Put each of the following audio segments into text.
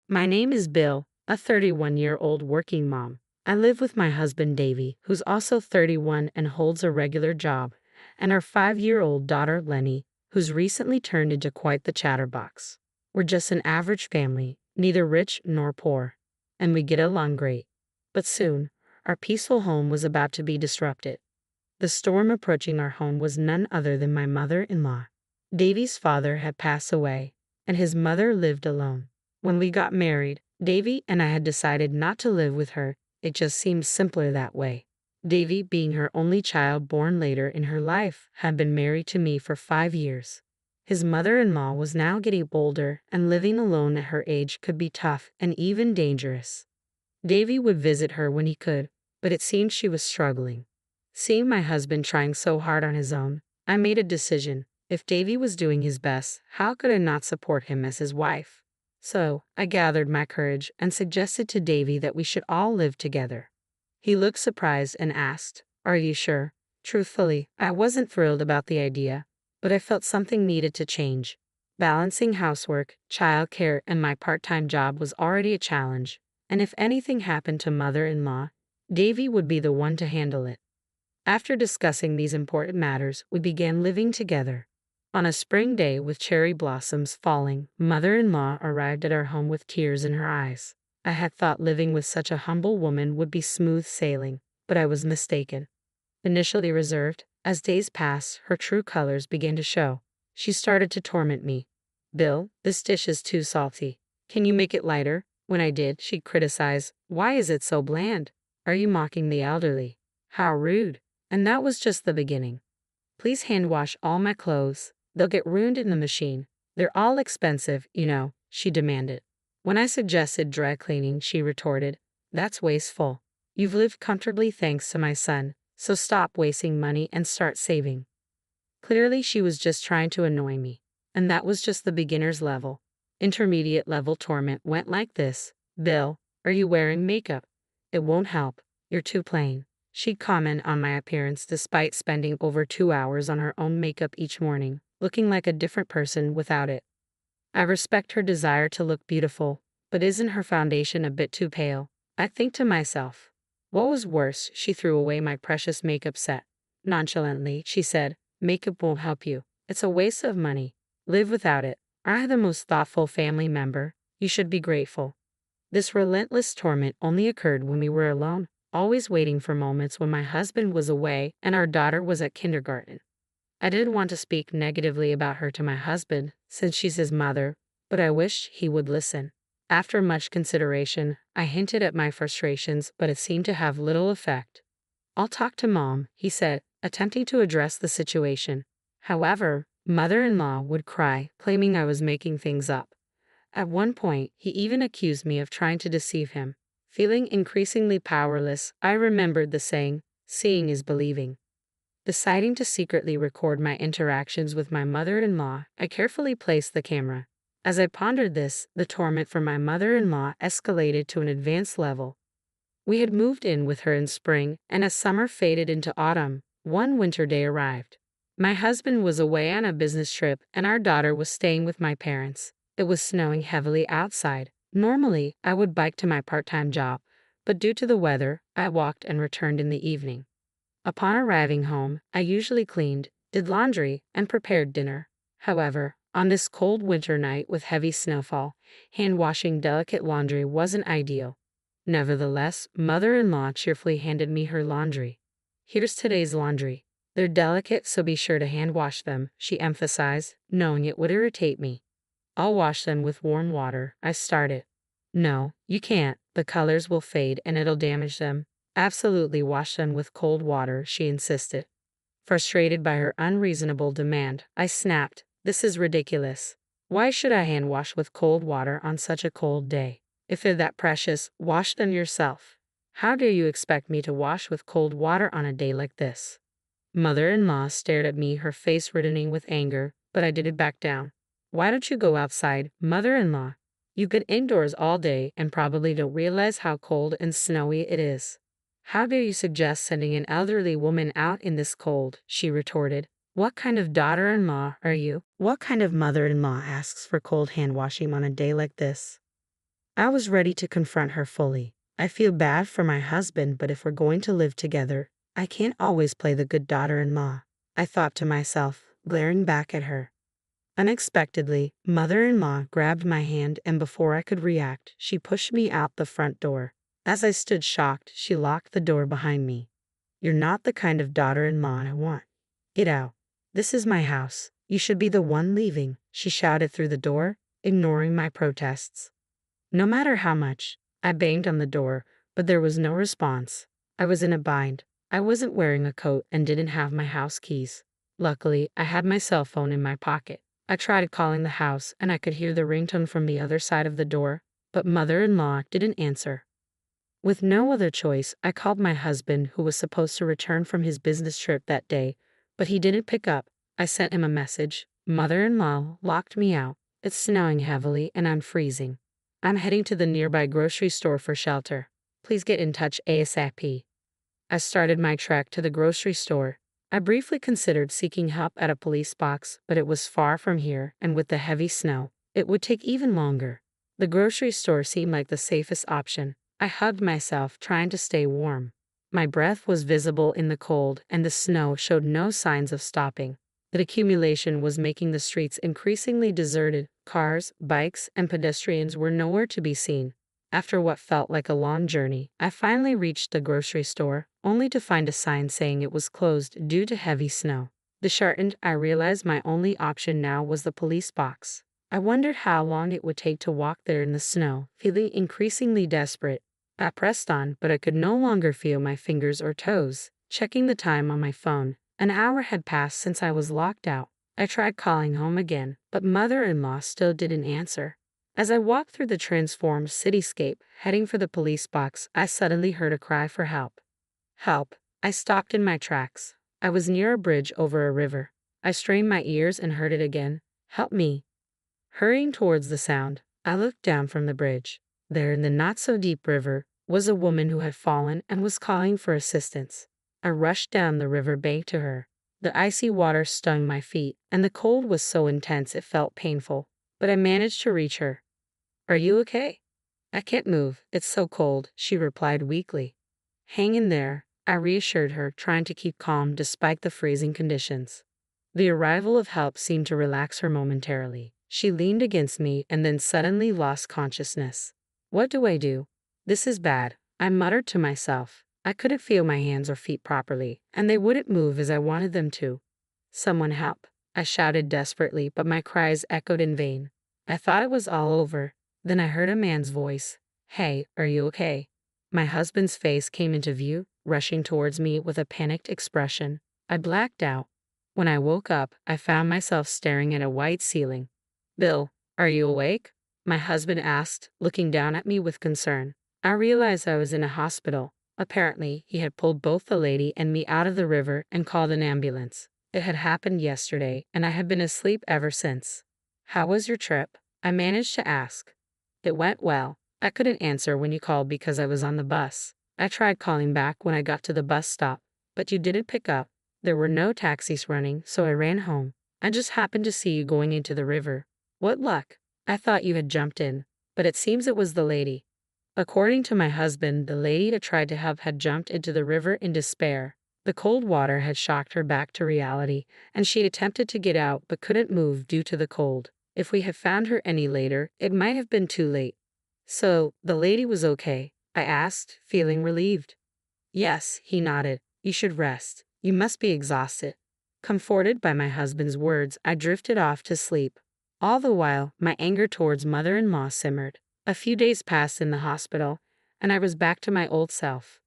My name is Bill, a 31-year-old working mom. I live with my husband Davey, who's also 31 and holds a regular job, and our 5-year-old daughter Lenny, who's recently turned into quite the chatterbox. We're just an average family, neither rich nor poor, and we get along great. But soon, our peaceful home was about to be disrupted. The storm approaching our home was none other than my mother-in-law. Davey's father had passed away, and his mother lived alone. When we got married, Davey and I had decided not to live with her. It just seemed simpler that way. Davey, being her only child born later in her life, had been married to me for 5 years. His mother-in-law was now getting older, and living alone at her age could be tough and even dangerous. Davey would visit her when he could, but it seemed she was struggling. Seeing my husband trying so hard on his own, I made a decision. If Davey was doing his best, how could I not support him as his wife? So, I gathered my courage and suggested to Davey that we should all live together. He looked surprised and asked, "Are you sure?" Truthfully, I wasn't thrilled about the idea, but I felt something needed to change. Balancing housework, childcare, and my part-time job was already a challenge, and if anything happened to mother-in-law, Davey would be the one to handle it. After discussing these important matters, we began living together. On a spring day with cherry blossoms falling, mother-in-law arrived at our home with tears in her eyes. I had thought living with such a humble woman would be smooth sailing, but I was mistaken. Initially reserved, as days passed, her true colors began to show. She started to torment me. "Bill, this dish is too salty. Can you make it lighter?" When I did, she'd criticize, "Why is it so bland? Are you mocking the elderly? How rude." And that was just the beginning. "Please hand wash all my clothes. They'll get ruined in the machine. They're all expensive, you know," she demanded. When I suggested dry cleaning, she retorted, "That's wasteful. You've lived comfortably thanks to my son, so stop wasting money and start saving." Clearly, she was just trying to annoy me. And that was just the beginner's level. Intermediate level torment went like this. "Bill, are you wearing makeup? It won't help. You're too plain." She'd comment on my appearance despite spending over 2 hours on her own makeup each morning, looking like a different person without it. I respect her desire to look beautiful, but isn't her foundation a bit too pale? I think to myself. What was worse, she threw away my precious makeup set. Nonchalantly, she said, "Makeup won't help you. It's a waste of money. Live without it. I'm the most thoughtful family member. You should be grateful." This relentless torment only occurred when we were alone, always waiting for moments when my husband was away and our daughter was at kindergarten. I didn't want to speak negatively about her to my husband, since she's his mother, but I wished he would listen. After much consideration, I hinted at my frustrations, but it seemed to have little effect. "I'll talk to Mom," he said, attempting to address the situation. However, mother-in-law would cry, claiming I was making things up. At one point, he even accused me of trying to deceive him. Feeling increasingly powerless, I remembered the saying, "Seeing is believing." Deciding to secretly record my interactions with my mother-in-law, I carefully placed the camera. As I pondered this, the torment from my mother-in-law escalated to an advanced level. We had moved in with her in spring, and as summer faded into autumn, one winter day arrived. My husband was away on a business trip, and our daughter was staying with my parents. It was snowing heavily outside. Normally, I would bike to my part-time job, but due to the weather, I walked and returned in the evening. Upon arriving home, I usually cleaned, did laundry, and prepared dinner. However, on this cold winter night with heavy snowfall, hand-washing delicate laundry wasn't ideal. Nevertheless, mother-in-law cheerfully handed me her laundry. "Here's today's laundry. They're delicate, so be sure to hand-wash them," she emphasized, knowing it would irritate me. "I'll wash them with warm water," I started. "No, you can't. The colors will fade and it'll damage them." "Absolutely wash them with cold water," she insisted. Frustrated by her unreasonable demand, I snapped, "This is ridiculous. Why should I hand wash with cold water on such a cold day? If they're that precious, wash them yourself. How dare you expect me to wash with cold water on a day like this?" Mother-in-law stared at me, her face reddening with anger, but I didn't back down. "Why don't you go outside, mother-in-law? You've been indoors all day and probably don't realize how cold and snowy it is. How dare you suggest sending an elderly woman out in this cold?" she retorted. "What kind of daughter-in-law are you? What kind of mother-in-law asks for cold hand-washing on a day like this?" I was ready to confront her fully. I feel bad for my husband, but if we're going to live together, I can't always play the good daughter-in-law, I thought to myself, glaring back at her. Unexpectedly, mother-in-law grabbed my hand, and before I could react, she pushed me out the front door. As I stood shocked, she locked the door behind me. You're not the kind of daughter-in-law I want. Get out. This is my house. You should be the one leaving, she shouted through the door, ignoring my protests. No matter how much, I banged on the door, but there was no response. I was in a bind. I wasn't wearing a coat and didn't have my house keys. Luckily, I had my cell phone in my pocket. I tried calling the house, and I could hear the ringtone from the other side of the door, but mother-in-law didn't answer. With no other choice, I called my husband, who was supposed to return from his business trip that day, but he didn't pick up. I sent him a message. Mother-in-law locked me out. It's snowing heavily and I'm freezing. I'm heading to the nearby grocery store for shelter. Please get in touch ASAP. I started my trek to the grocery store. I briefly considered seeking help at a police box, but it was far from here, and with the heavy snow, it would take even longer. The grocery store seemed like the safest option. I hugged myself, trying to stay warm. My breath was visible in the cold, and the snow showed no signs of stopping. The accumulation was making the streets increasingly deserted. Cars, bikes, and pedestrians were nowhere to be seen. After what felt like a long journey, I finally reached the grocery store, only to find a sign saying it was closed due to heavy snow. Disheartened, I realized my only option now was the police box. I wondered how long it would take to walk there in the snow, feeling increasingly desperate. I pressed on, but I could no longer feel my fingers or toes. Checking the time on my phone, an hour had passed since I was locked out. I tried calling home again, but mother-in-law still didn't answer. As I walked through the transformed cityscape, heading for the police box, I suddenly heard a cry for help. Help! I stopped in my tracks. I was near a bridge over a river. I strained my ears and heard it again. Help me! Hurrying towards the sound, I looked down from the bridge. There, in the not-so-deep river, was a woman who had fallen and was calling for assistance. I rushed down the river bank to her. The icy water stung my feet, and the cold was so intense it felt painful, but I managed to reach her. Are you okay? I can't move, it's so cold, she replied weakly. Hang in there, I reassured her, trying to keep calm despite the freezing conditions. The arrival of help seemed to relax her momentarily. She leaned against me and then suddenly lost consciousness. What do I do? This is bad, I muttered to myself. I couldn't feel my hands or feet properly, and they wouldn't move as I wanted them to. Someone help, I shouted desperately, but my cries echoed in vain. I thought it was all over. Then I heard a man's voice. Hey, are you okay? My husband's face came into view, rushing towards me with a panicked expression. I blacked out. When I woke up, I found myself staring at a white ceiling. Bill, are you awake? My husband asked, looking down at me with concern. I realized I was in a hospital. Apparently, he had pulled both the lady and me out of the river and called an ambulance. It had happened yesterday, and I had been asleep ever since. How was your trip? I managed to ask. It went well. I couldn't answer when you called because I was on the bus. I tried calling back when I got to the bus stop, but you didn't pick up. There were no taxis running, so I ran home. I just happened to see you going into the river. What luck. I thought you had jumped in, but it seems it was the lady. According to my husband, the lady that tried to help had jumped into the river in despair. The cold water had shocked her back to reality, and she attempted to get out but couldn't move due to the cold. If we had found her any later, it might have been too late. So, the lady was okay? I asked, feeling relieved. Yes, he nodded. You should rest. You must be exhausted. Comforted by my husband's words, I drifted off to sleep. All the while, my anger towards mother-in-law simmered. A few days passed in the hospital, and I was back to my old self.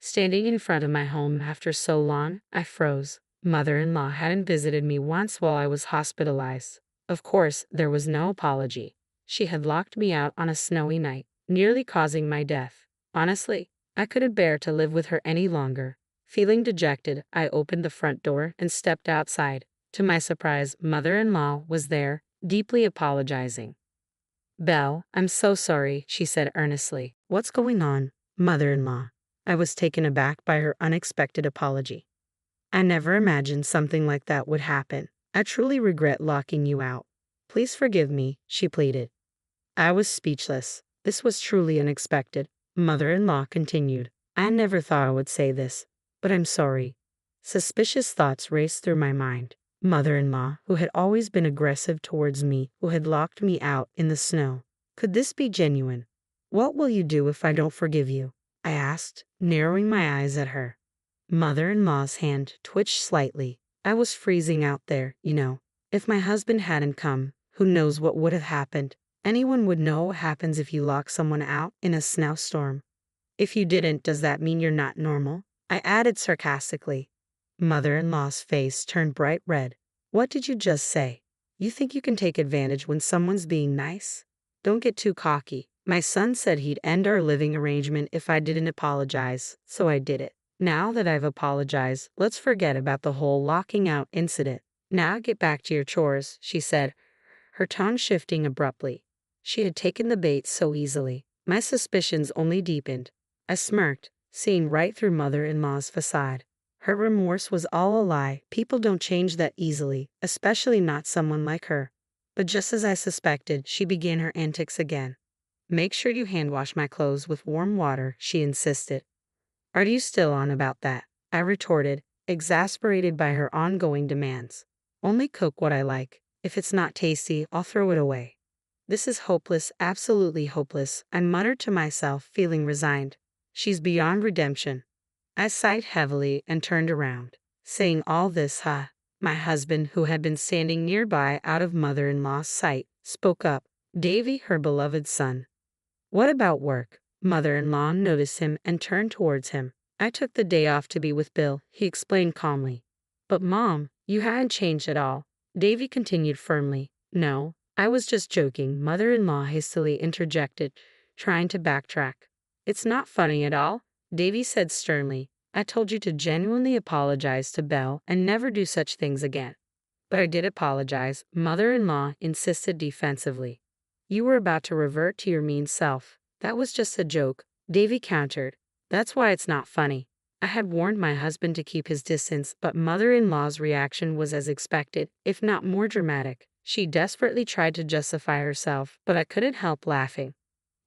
Standing in front of my home after so long, I froze. Mother-in-law hadn't visited me once while I was hospitalized. Of course, there was no apology. She had locked me out on a snowy night, nearly causing my death. Honestly, I couldn't bear to live with her any longer. Feeling dejected, I opened the front door and stepped outside. To my surprise, mother-in-law was there, deeply apologizing. Belle, I'm so sorry, she said earnestly. What's going on, mother-in-law? I was taken aback by her unexpected apology. I never imagined something like that would happen. I truly regret locking you out. Please forgive me, she pleaded. I was speechless. This was truly unexpected, mother-in-law continued. I never thought I would say this, but I'm sorry. Suspicious thoughts raced through my mind. Mother-in-law, who had always been aggressive towards me, who had locked me out in the snow. Could this be genuine? What will you do if I don't forgive you? I asked, narrowing my eyes at her. Mother-in-law's hand twitched slightly. I was freezing out there, you know. If my husband hadn't come, who knows what would have happened? Anyone would know what happens if you lock someone out in a snowstorm. If you didn't, does that mean you're not normal? I added sarcastically. Mother-in-law's face turned bright red. What did you just say? You think you can take advantage when someone's being nice? Don't get too cocky. My son said he'd end our living arrangement if I didn't apologize, so I did it. Now that I've apologized, let's forget about the whole locking out incident. Now get back to your chores, she said, her tone shifting abruptly. She had taken the bait so easily. My suspicions only deepened. I smirked, seeing right through mother-in-law's facade. Her remorse was all a lie. People don't change that easily, especially not someone like her. But just as I suspected, she began her antics again. Make sure you hand wash my clothes with warm water, she insisted. Are you still on about that? I retorted, exasperated by her ongoing demands. Only cook what I like. If it's not tasty, I'll throw it away. This is hopeless, absolutely hopeless, I muttered to myself, feeling resigned. She's beyond redemption. I sighed heavily and turned around. Saying all this, my husband, who had been standing nearby out of mother-in-law's sight, spoke up. Davey, her beloved son. What about work? Mother-in-law noticed him and turned towards him. I took the day off to be with Bill, he explained calmly. But Mom, you hadn't changed at all. Davey continued firmly. No, I was just joking, mother-in-law hastily interjected, trying to backtrack. It's not funny at all, Davey said sternly. I told you to genuinely apologize to Belle and never do such things again. But I did apologize, mother-in-law insisted defensively. You were about to revert to your mean self. That was just a joke, Davey countered. That's why it's not funny. I had warned my husband to keep his distance, but mother-in-law's reaction was as expected, if not more dramatic. She desperately tried to justify herself, but I couldn't help laughing.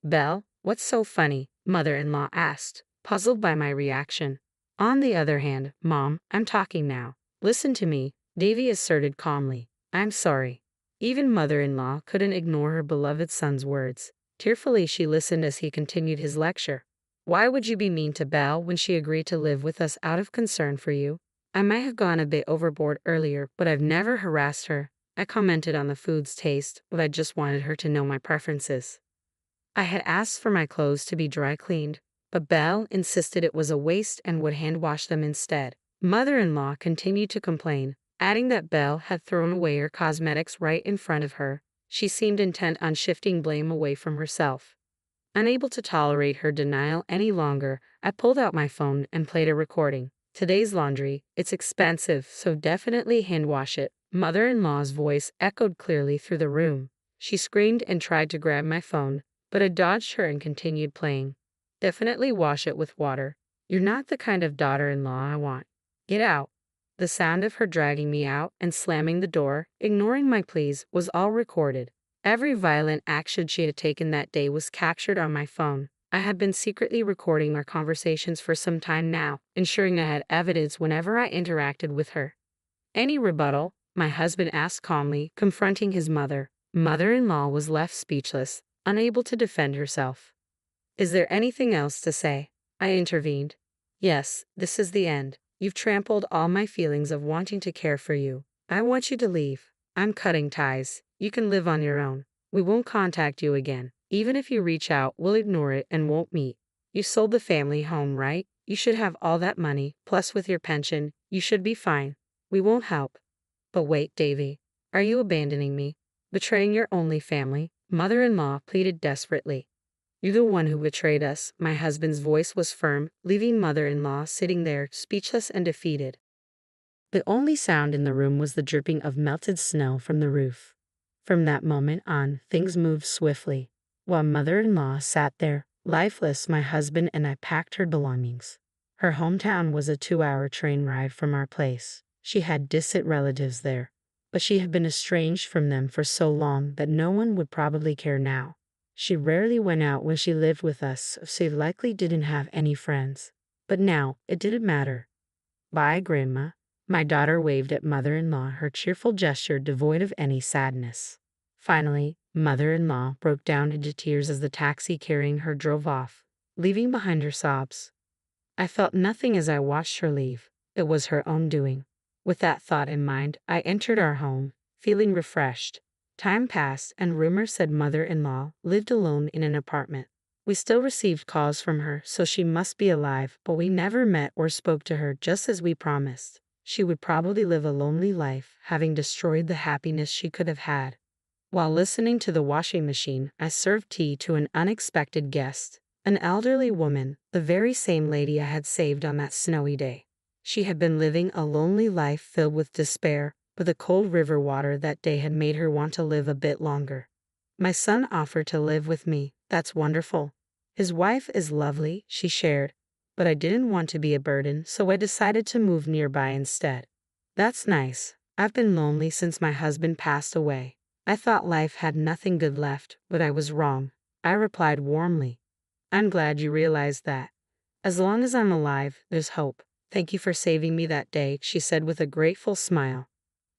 Belle, what's so funny? Mother-in-law asked, puzzled by my reaction. On the other hand, Mom, I'm talking now. Listen to me, Davey asserted calmly. I'm sorry. Even mother-in-law couldn't ignore her beloved son's words. Tearfully she listened as he continued his lecture. Why would you be mean to Belle when she agreed to live with us out of concern for you? I might have gone a bit overboard earlier, but I've never harassed her. I commented on the food's taste, but I just wanted her to know my preferences. I had asked for my clothes to be dry cleaned, but Belle insisted it was a waste and would hand wash them instead. Mother-in-law continued to complain, adding that Belle had thrown away her cosmetics right in front of her. She seemed intent on shifting blame away from herself. Unable to tolerate her denial any longer, I pulled out my phone and played a recording. Today's laundry, it's expensive, so definitely hand wash it. Mother-in-law's voice echoed clearly through the room. She screamed and tried to grab my phone, but I dodged her and continued playing. Definitely wash it with water. You're not the kind of daughter-in-law I want. Get out. The sound of her dragging me out and slamming the door, ignoring my pleas, was all recorded. Every violent action she had taken that day was captured on my phone. I had been secretly recording our conversations for some time now, ensuring I had evidence whenever I interacted with her. Any rebuttal? My husband asked calmly, confronting his mother. Mother-in-law was left speechless, unable to defend herself. Is there anything else to say? I intervened. Yes, this is the end. You've trampled all my feelings of wanting to care for you. I want you to leave. I'm cutting ties. You can live on your own. We won't contact you again. Even if you reach out, we'll ignore it and won't meet. You sold the family home, right? You should have all that money, plus with your pension, you should be fine. We won't help. But wait, Davey. Are you abandoning me? Betraying your only family? Mother-in-law pleaded desperately. You're the one who betrayed us. My husband's voice was firm, leaving mother-in-law sitting there, speechless and defeated. The only sound in the room was the dripping of melted snow from the roof. From that moment on, things moved swiftly. While mother-in-law sat there, lifeless, my husband and I packed her belongings. Her hometown was a 2-hour train ride from our place. She had distant relatives there, but she had been estranged from them for so long that no one would probably care now. She rarely went out when she lived with us, so she likely didn't have any friends. But now, it didn't matter. Bye, Grandma. My daughter waved at mother-in-law, her cheerful gesture devoid of any sadness. Finally, mother-in-law broke down into tears as the taxi carrying her drove off, leaving behind her sobs. I felt nothing as I watched her leave. It was her own doing. With that thought in mind, I entered our home, feeling refreshed. Time passed, and rumor said mother-in-law lived alone in an apartment. We still received calls from her, so she must be alive, but we never met or spoke to her, just as we promised. She would probably live a lonely life, having destroyed the happiness she could have had. While listening to the washing machine, I served tea to an unexpected guest, an elderly woman, the very same lady I had saved on that snowy day. She had been living a lonely life filled with despair, but the cold river water that day had made her want to live a bit longer. My son offered to live with me. That's wonderful. His wife is lovely, she shared, but I didn't want to be a burden, so I decided to move nearby instead. That's nice. I've been lonely since my husband passed away. I thought life had nothing good left, but I was wrong. I replied warmly. I'm glad you realized that. As long as I'm alive, there's hope. Thank you for saving me that day, she said with a grateful smile.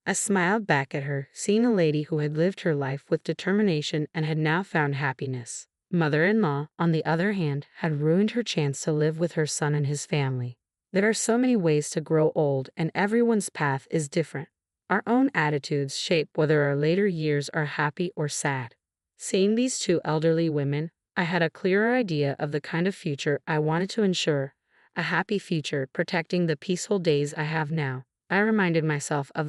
I smiled back at her, seeing a lady who had lived her life with determination and had now found happiness. Mother-in-law, on the other hand, had ruined her chance to live with her son and his family. There are so many ways to grow old, and everyone's path is different. Our own attitudes shape whether our later years are happy or sad. Seeing these two elderly women, I had a clearer idea of the kind of future I wanted to ensure, a happy future protecting the peaceful days I have now. I reminded myself of